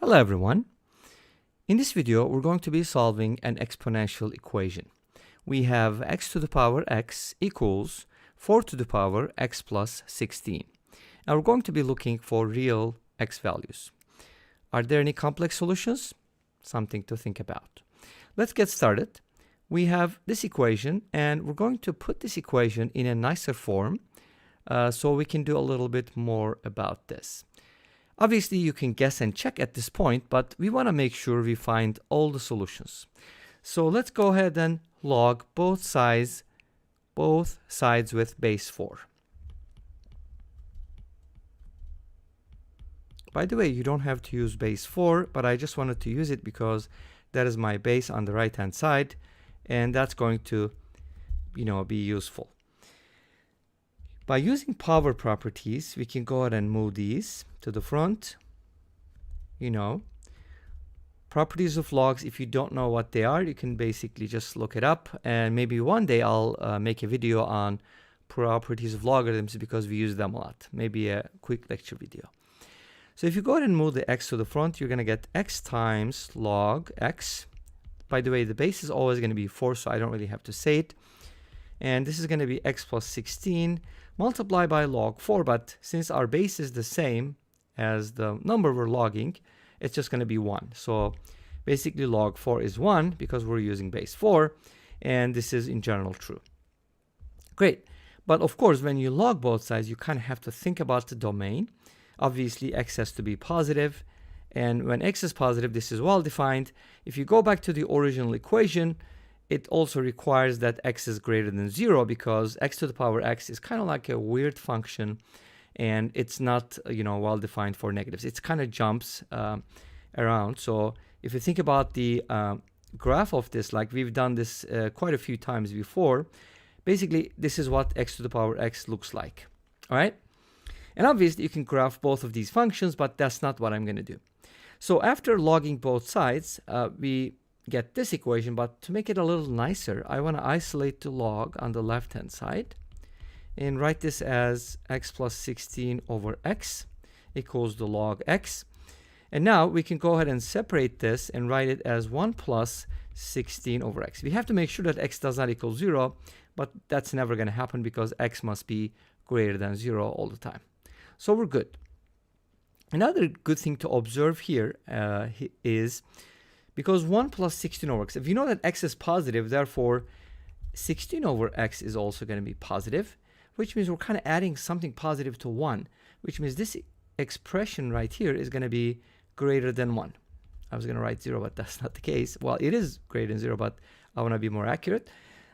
Hello everyone. In this video we're going to be solving an exponential equation. We have x to the power x equals 4 to the power x plus 16. Now we're going to be looking for real x values. Are there any complex solutions? Something to think about. Let's get started. We have this equation and we're going to put this equation in a nicer form so we can do a little bit more about this. Obviously, you can guess and check at this point, but we want to make sure we find all the solutions. So let's go ahead and log both sides with base 4. By the way, you don't have to use base 4, but I just wanted to use it because that is my base on the right-hand side, and that's going to, be useful. By using power properties, we can go ahead and move these to the front. Properties of logs, if you don't know what they are, you can basically just look it up. And maybe one day I'll make a video on properties of logarithms because we use them a lot. Maybe a quick lecture video. So if you go ahead and move the x to the front, you're going to get x times log x. By the way, the base is always going to be 4, so I don't really have to say it. And this is going to be x plus 16 multiplied by log 4, but since our base is the same as the number we're logging, it's just going to be 1. So basically log 4 is 1 because we're using base 4, and this is in general true. Great. But of course, when you log both sides, you kind of have to think about the domain. Obviously, x has to be positive, and when x is positive, this is well defined. If you go back to the original equation, it also requires that x is greater than 0 because x to the power x is kind of like a weird function, and it's not well defined for negatives. It kind of jumps around. So if you think about the graph of this, like we've done this quite a few times before, basically this is what x to the power x looks like. All right, and obviously you can graph both of these functions, but that's not what I'm going to do. So after logging both sides, we get this equation, but to make it a little nicer, I want to isolate the log on the left hand side and write this as x plus 16 over x equals the log x. And now we can go ahead and separate this and write it as 1 plus 16 over x. We have to make sure that x does not equal 0, but that's never going to happen because x must be greater than 0 all the time. So we're good. Another good thing to observe here is because 1 plus 16 over x, if you know that x is positive, therefore 16 over x is also going to be positive, which means we're kind of adding something positive to 1, which means this expression right here is going to be greater than 1. I was going to write 0, but that's not the case. Well, it is greater than 0, but I want to be more accurate.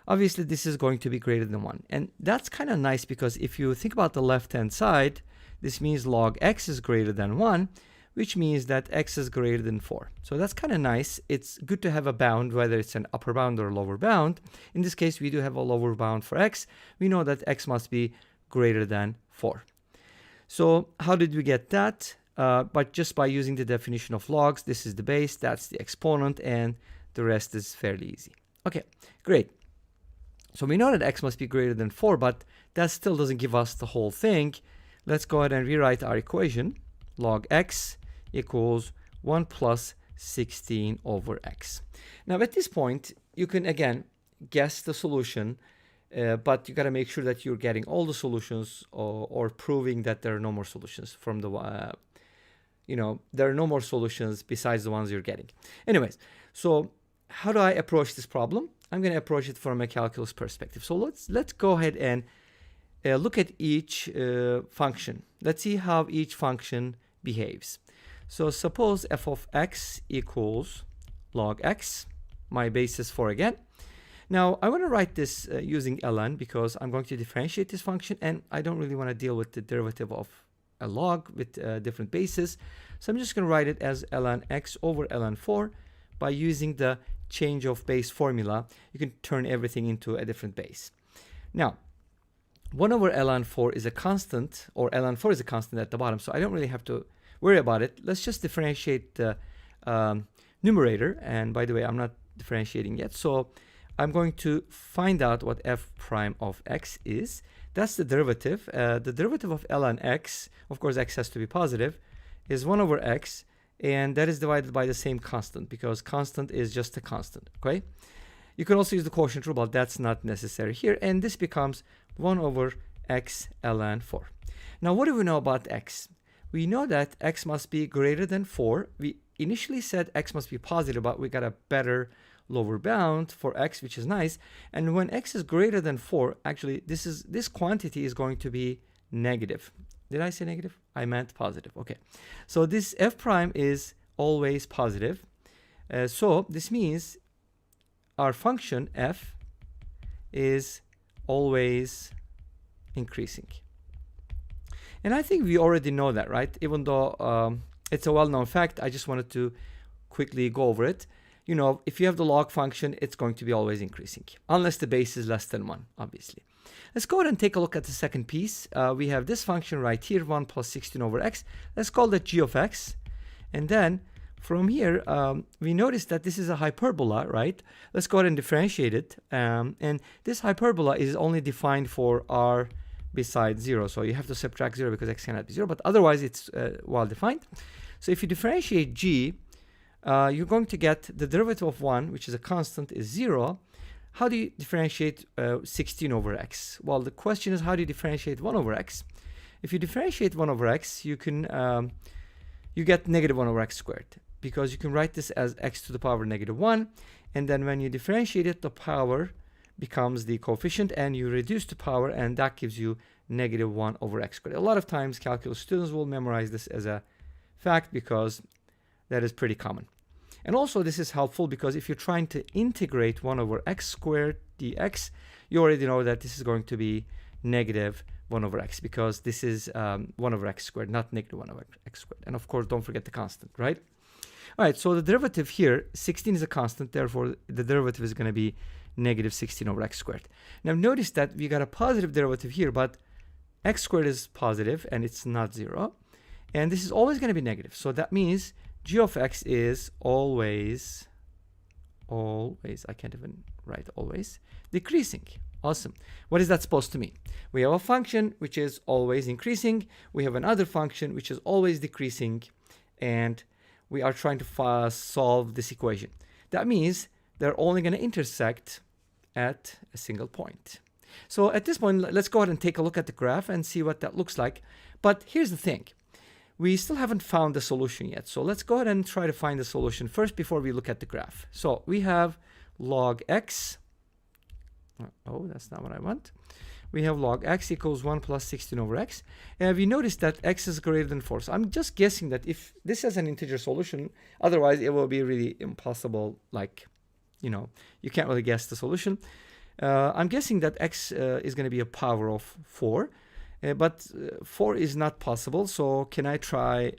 Obviously, this is going to be greater than 1. And that's kind of nice because if you think about the left-hand side, this means log x is greater than 1, which means that x is greater than 4. So that's kind of nice. It's good to have a bound, whether it's an upper bound or a lower bound. In this case, we do have a lower bound for x. We know that x must be greater than 4. So how did we get that? But just by using the definition of logs, this is the base, that's the exponent, and the rest is fairly easy. Okay, great. So we know that x must be greater than 4, but that still doesn't give us the whole thing. Let's go ahead and rewrite our equation. Log x equals 1 plus 16 over x. Now at this point, you can again guess the solution, but you got to make sure that you're getting all the solutions or proving that there are no more solutions from the, there are no more solutions besides the ones you're getting. Anyways, so how do I approach this problem? I'm going to approach it from a calculus perspective. So let's go ahead and look at each function. Let's see how each function behaves. So suppose f of x equals log x. My base is 4 again. Now I want to write this using ln because I'm going to differentiate this function, and I don't really want to deal with the derivative of a log with different bases. So I'm just going to write it as ln x over ln 4. By using the change of base formula, you can turn everything into a different base. Now 1 over ln 4 is a constant, or ln 4 is a constant at the bottom, so I don't really have to worry about it. Let's just differentiate the numerator, and by the way, I'm not differentiating yet, so I'm going to find out what f prime of x is. That's the derivative. The derivative of ln x, of course x has to be positive, is 1 over x, and that is divided by the same constant, because constant is just a constant, okay? You can also use the quotient rule, but that's not necessary here, and this becomes 1 over x ln 4. Now, what do we know about x? We know that x must be greater than 4. We initially said x must be positive, but we got a better lower bound for x, which is nice. And when x is greater than 4, actually this quantity is going to be negative. Did I say negative? I meant positive. Okay. So this f prime is always positive. So this means our function f is always increasing. And I think we already know that, right? Even though it's a well-known fact, I just wanted to quickly go over it. You know, if you have the log function, it's going to be always increasing, unless the base is less than 1, obviously. Let's go ahead and take a look at the second piece. We have this function right here, 1 plus 16 over x. Let's call that g of x. And then from here, we notice that this is a hyperbola, right? Let's go ahead and differentiate it. And this hyperbola is only defined for r besides 0. So you have to subtract 0 because x cannot be 0, but otherwise it's well defined. So if you differentiate g, you're going to get the derivative of 1, which is a constant, is 0. How do you differentiate 16 over x? Well, the question is, how do you differentiate 1 over x? If you differentiate 1 over x, you can you get negative 1 over x squared, because you can write this as x to the power negative 1, and then when you differentiate it, the power becomes the coefficient, and you reduce the power, and that gives you negative 1 over x squared. A lot of times calculus students will memorize this as a fact because that is pretty common. And also this is helpful because if you're trying to integrate 1 over x squared dx, you already know that this is going to be negative 1 over x, because this is 1 over x squared, not negative 1 over x squared. And of course, don't forget the constant, right? All right, so the derivative here, 16 is a constant, therefore the derivative is going to be negative 16 over x squared. Now notice that we got a positive derivative here, but x squared is positive and it's not 0. And this is always going to be negative. So that means g of x is always, I can't even write always, decreasing. Awesome. What is that supposed to mean? We have a function which is always increasing. We have another function which is always decreasing. And we are trying to solve this equation. That means they're only going to intersect at a single point. So at this point, let's go ahead and take a look at the graph and see what that looks like. But here's the thing. We still haven't found the solution yet. So let's go ahead and try to find the solution first before we look at the graph. So we have log x. Oh, that's not what I want. We have log x equals 1 plus 16 over x. And we notice that x is greater than 4. So I'm just guessing that if this is an integer solution, otherwise it will be really impossible, like, you know, you can't really guess the solution. I'm guessing that x is going to be a power of 4. But 4 is not possible, so can I try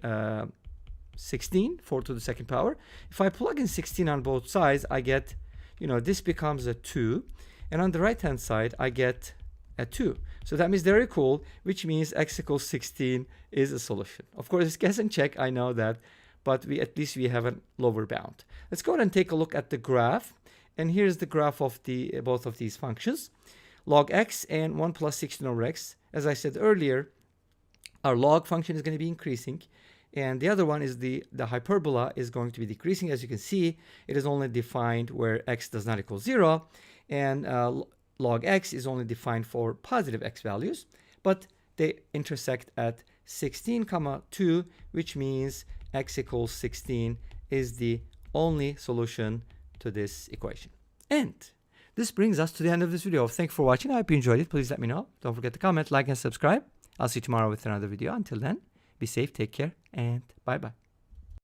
16, 4 to the second power? If I plug in 16 on both sides, I get, you know, this becomes a 2. And on the right-hand side, I get a 2. So that means they're equal, which means x equals 16 is a solution. Of course, it's guess and check, I know that, but at least we have a lower bound. Let's go ahead and take a look at the graph. And here's the graph of both of these functions. Log x and 1 plus 16 over x. As I said earlier, our log function is going to be increasing, and the other one is the hyperbola is going to be decreasing. As you can see, it is only defined where x does not equal 0, and log x is only defined for positive x values, but they intersect at 16, 2, which means x equals 16 is the only solution to this equation. And this brings us to the end of this video. Thank you for watching. I hope you enjoyed it. Please let me know. Don't forget to comment, like, and subscribe. I'll see you tomorrow with another video. Until then, be safe, take care, and bye-bye.